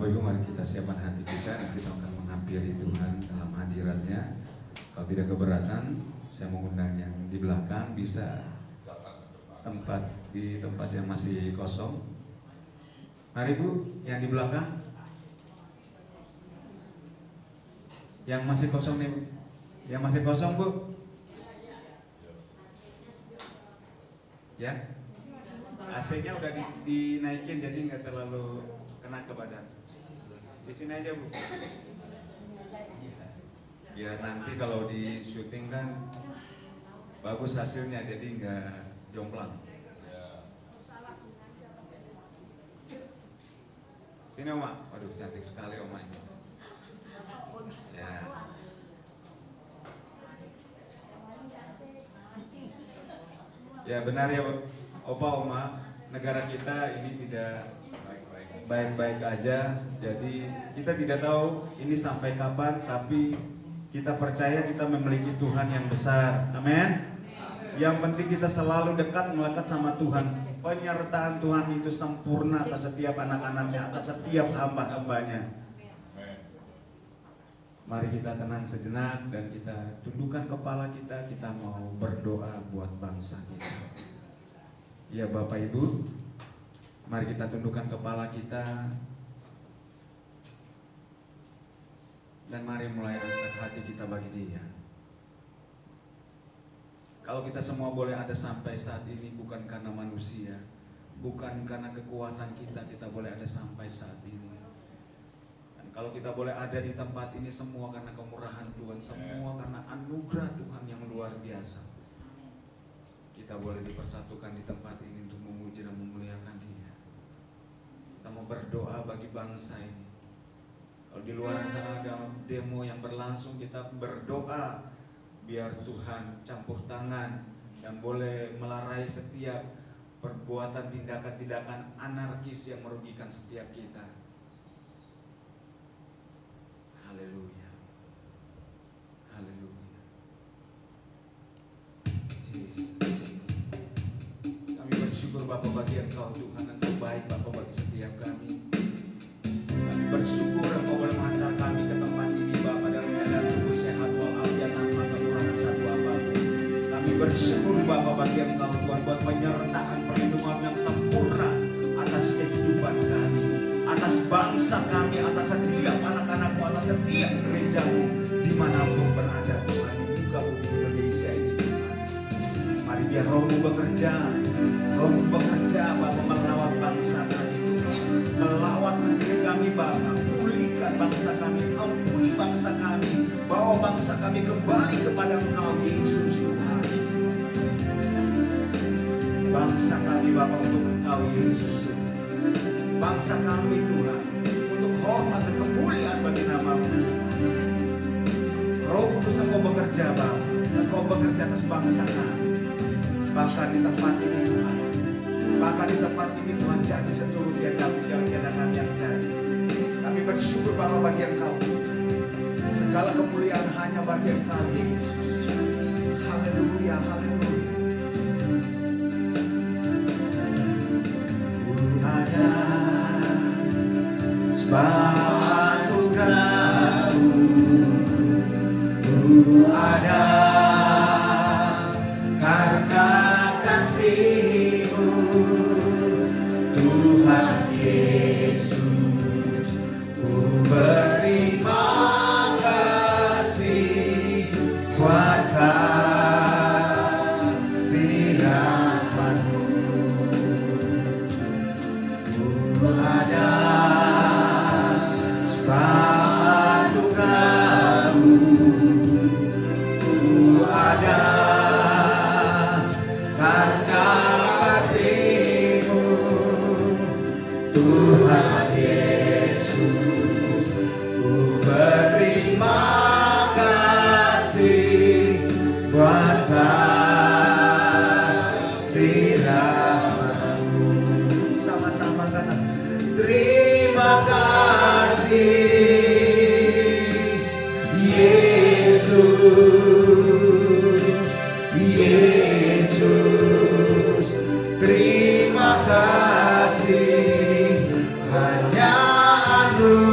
Bapak Ibu, mari kita siapkan hati kita dan kita akan menghampiri Tuhan dalam hadiratnya. Kalau tidak keberatan, saya mengundang yang di belakang bisa di tempat yang masih kosong. Mari Bu, yang di belakang, yang masih kosong nih Bu, yang masih kosong Bu, ya. AC-nya udah dinaikin jadi nggak terlalu kena ke badan. Di sini aja Bu. Ya nanti kalau di syuting kan bagus hasilnya, jadi nggak jomplang. Sini Oma, waduh cantik sekali Oma ini. Ya. Ya benar ya Opa Oma, negara kita ini tidak baik-baik aja. Jadi kita tidak tahu ini sampai kapan, tapi kita percaya kita memiliki Tuhan yang besar. Amin. Yang penting kita selalu dekat, melekat sama Tuhan. Penyertaan Tuhan itu sempurna atas setiap anak-anaknya, atas setiap hamba-hambanya. Mari kita tenang sejenak dan kita tundukkan kepala kita. Kita mau berdoa buat bangsa kita. Ya Bapak Ibu, mari kita tundukkan kepala kita. Dan mari mulai angkat hati kita bagi Dia. Kalau kita semua boleh ada sampai saat ini bukan karena manusia, bukan karena kekuatan kita boleh ada sampai saat ini. Dan kalau kita boleh ada di tempat ini semua karena kemurahan Tuhan, semua karena anugerah Tuhan yang luar biasa. Kita boleh dipersatukan di tempat ini untuk memuji dan memuliakan Dia. Kita mau berdoa bagi bangsa ini. Kalau di luar sana ada demo yang berlangsung, kita berdoa biar Tuhan campur tangan dan boleh melarai setiap perbuatan tindakan-tindakan anarkis yang merugikan setiap kita. Haleluya. Haleluya. Kami bersyukur Bapa bagi Engkau Tuhan, Engkau baik Bapa bagi setiap kami. Kami bersyukur Engkau boleh menghantar kami ke tempat ini Bapa dalam keadaan tubuh sehat walafiat tanpa kekurangan satu apapun. Kami bersyukur Bapa bagi Engkau Tuhan buat penyertaan perlindungan yang sempurna atas kehidupan kami, atas bangsa kami, atas setiap anak-anakmu, atas setiap gerejamu dimanapun berada Tuhan di muka bumi Indonesia ini Tuhan. Mari biar Roh-Mu bekerja Bapa melawat bangsa kami Tuhan, melawat negeri kami Bapa, pulihkan bangsa kami, ampuni bangsa kami, bawa bangsa kami kembali kepada Engkau Yesus Tuhan. Bangsa kami Bapa untuk Engkau Yesus Tuhan. Bangsa kami Tuhan untuk hormat dan kemuliaan bagi nama-Mu. Roh Kudus Engkau bekerja Bapa, Engkau bekerja atas bangsa kami. Bahkan di tempat ini Tuhan, bahkan di tempat ini Tuhan, jadi seturut yang kami yang jadi. Kami bersyukur Bapa bagi Engkau. Segala kemuliaan hanya bagi Engkau Yesus. Haleluya, haleluya. Ada sebab anugerah-Mu, ada karena kasih-Mu, Tuhan Yesus. Ku berterima kasih buat kasih rahmat-Mu. Ku ada sebab anugerah-Mu, ku ada karena kasih-Mu, Tuhan Yesus. Ku berterima kasih buat kasih rahmat-Mu. Sama-sama kata terima kasih Yesus, Yesus. Terima kasih hanya anugerah.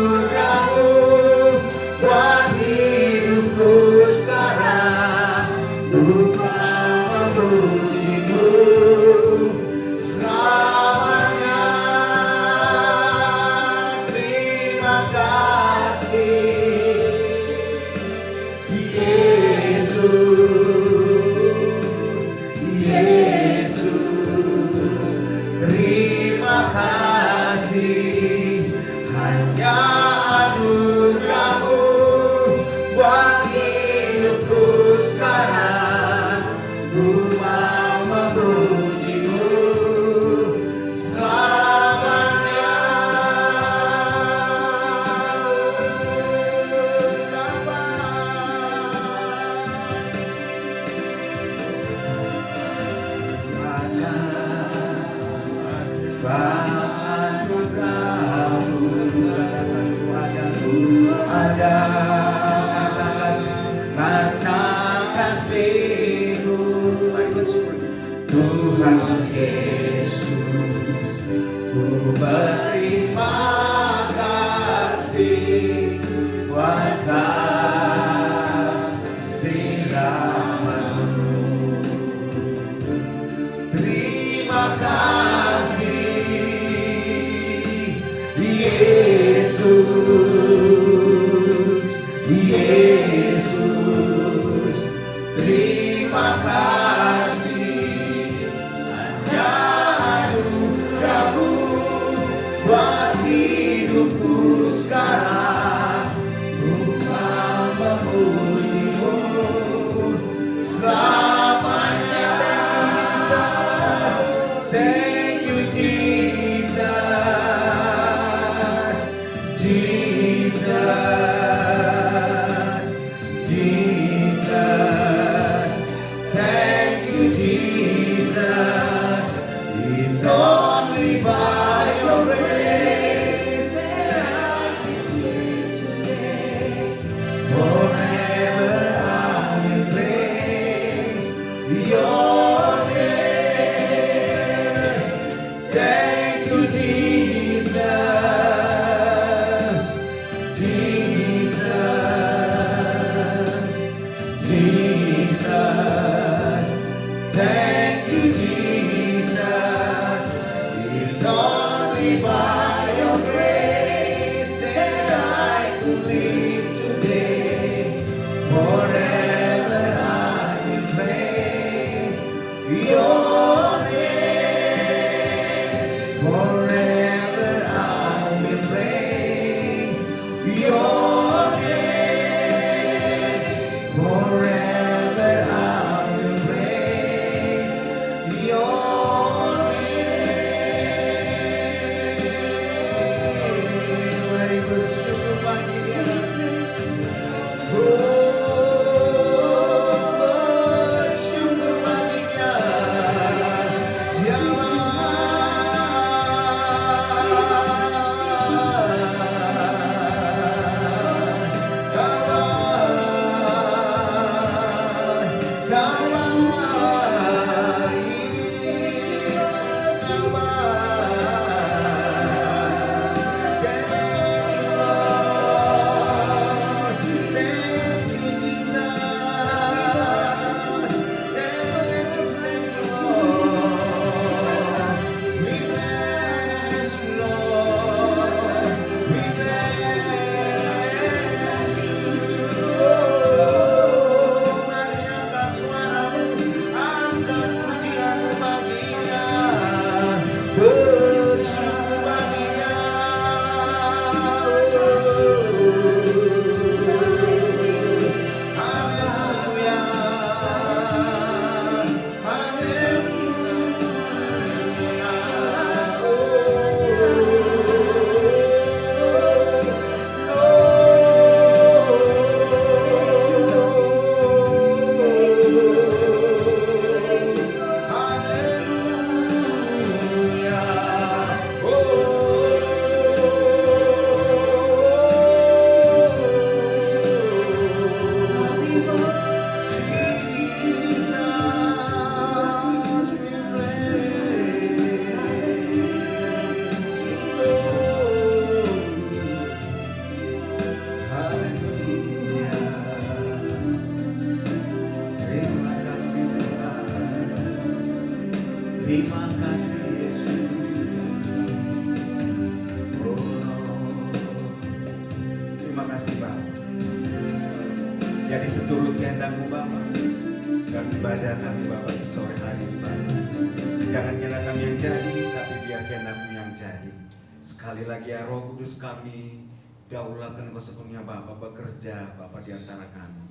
Sekali lagi ya Roh Kudus, kami daulatkan Engkau sepenuhnya Bapa, bekerja Bapa di antara kami.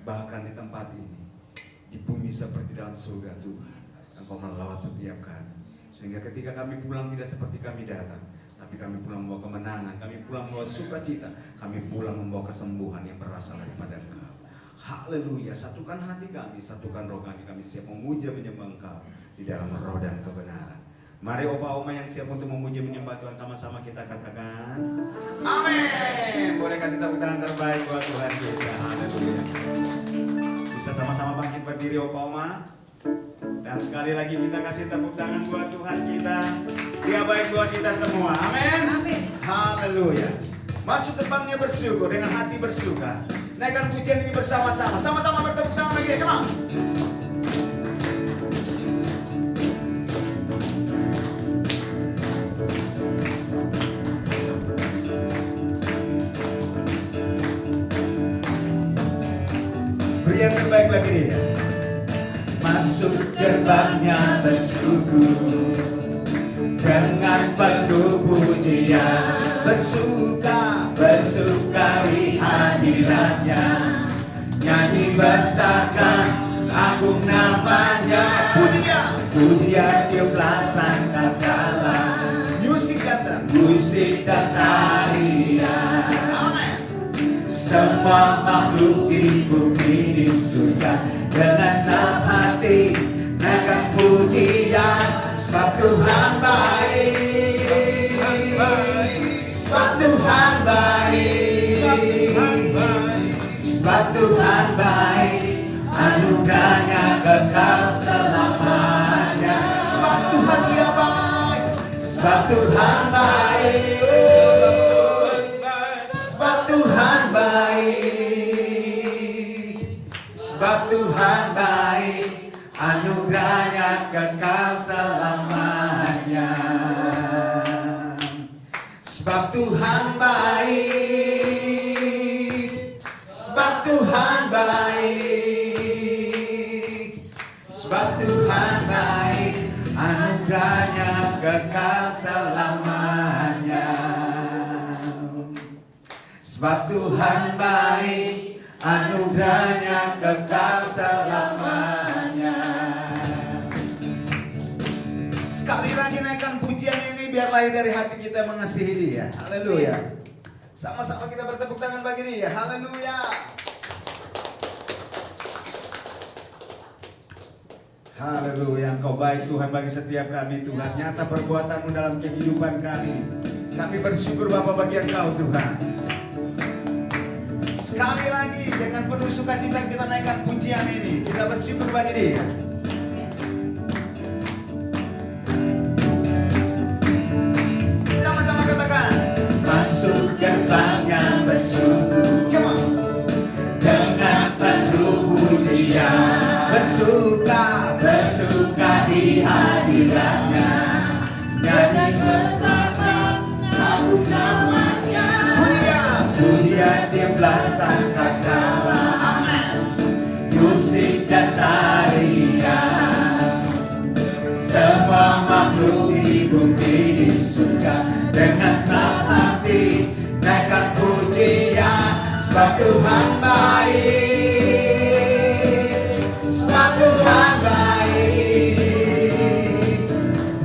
Bahkan di tempat ini, di bumi seperti dalam surga Tuhan, Engkau melawat setiap kami. Sehingga ketika kami pulang tidak seperti kami datang, tapi kami pulang membawa kemenangan, kami pulang membawa sukacita, kami pulang membawa kesembuhan yang berasal daripada Engkau. Haleluya, satukan hati kami, satukan roh kami siap memuja menyembah Engkau di dalam roh dan kebenaran. Mari opa oma yang siap untuk memuji menyembah Tuhan, sama-sama kita katakan amin. Boleh kasih tepuk tangan terbaik buat Tuhan kita. Haleluya. Bisa sama-sama bangkit berdiri opa oma. Dan sekali lagi kita kasih tepuk tangan buat Tuhan kita. Dia baik buat kita semua. Amin. Haleluya. Masuk gerbangnya bersyukur dengan hati bersuka. Naikkan pujian ini bersama-sama. Sama-sama bertepuk tangan lagi. Come on. Beri yang terbaik bagi dia. Masuk gerbangnya bersyukur dengan penuh pujian, bersuka di hadiratnya, nyanyi besarkan agung namanya. Pujian tiuplah sangka dalam, musik dan tarian. Semua makhluk di bumi di surga dengan senang hati naikkan pujian, sebab Tuhan baik, sebab Tuhan baik, sebab Tuhan baik, anugerahnya kekal selamanya. Sebab Tuhan dia baik, sebab Tuhan baik, sebab Tuhan baik, sebab Tuhan baik, anugerahnya kekal selamanya. Sebab Tuhan baik, sebab Tuhan baik, sebab Tuhan baik, anugerahnya kekal selamanya. Sebab Tuhan baik, anugerahnya kekal selamanya. Sekali lagi naikkan pujian ini biar lahir dari hati kita mengasihi dia. Haleluya. Sama-sama kita bertepuk tangan bagi dia. Haleluya. Haleluya. Engkau baik Tuhan bagi setiap kami Tuhan. Nyata perbuatanmu dalam kehidupan kami. Kami bersyukur Bapa bagi Engkau Tuhan. Sekali lagi dengan penuh sukacita kita naikkan pujian ini. Kita bersyukur bagi dia. Sama-sama katakan. Masuk gerbangnya bersyukur dengan penuh pujian, bersuka di hadiratnya, nyanyi besarkan agung namanya. Pujian tiuplah sangka dalam, musik dan tarian. Semua makhluk di bumi di surga dengan senang hati naikkan pujian, sebab Tuhan baik, sebab Tuhan baik,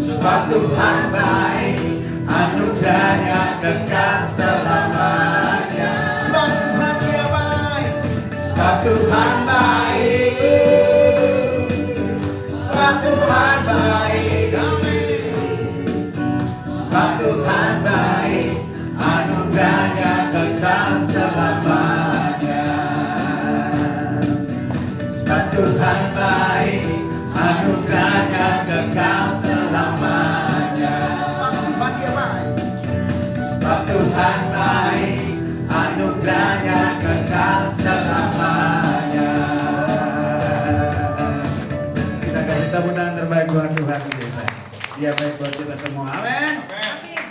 sebab Tuhan baik, anugerahnya kekal selamanya. Sebab Tuhan dia baik, sebab Tuhan baik, sebab Tuhan baik, amin. Sebab Tuhan baik, anugerahnya kekal selamanya. Sebab Tuhan baik, anugerahnya kekal selamanya. Sebab Tuhan dia baik, sebab Tuhan baik, anugerahnya kekal selamanya. Kita kasih tepuk tangan terbaik buat Tuhan kita. Dia baik buat kita semua. Amin.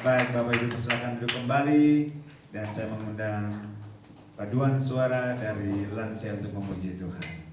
Baik Bapak Ibu silakan duduk kembali dan saya mengundang paduan suara dari Lansia untuk memuji Tuhan.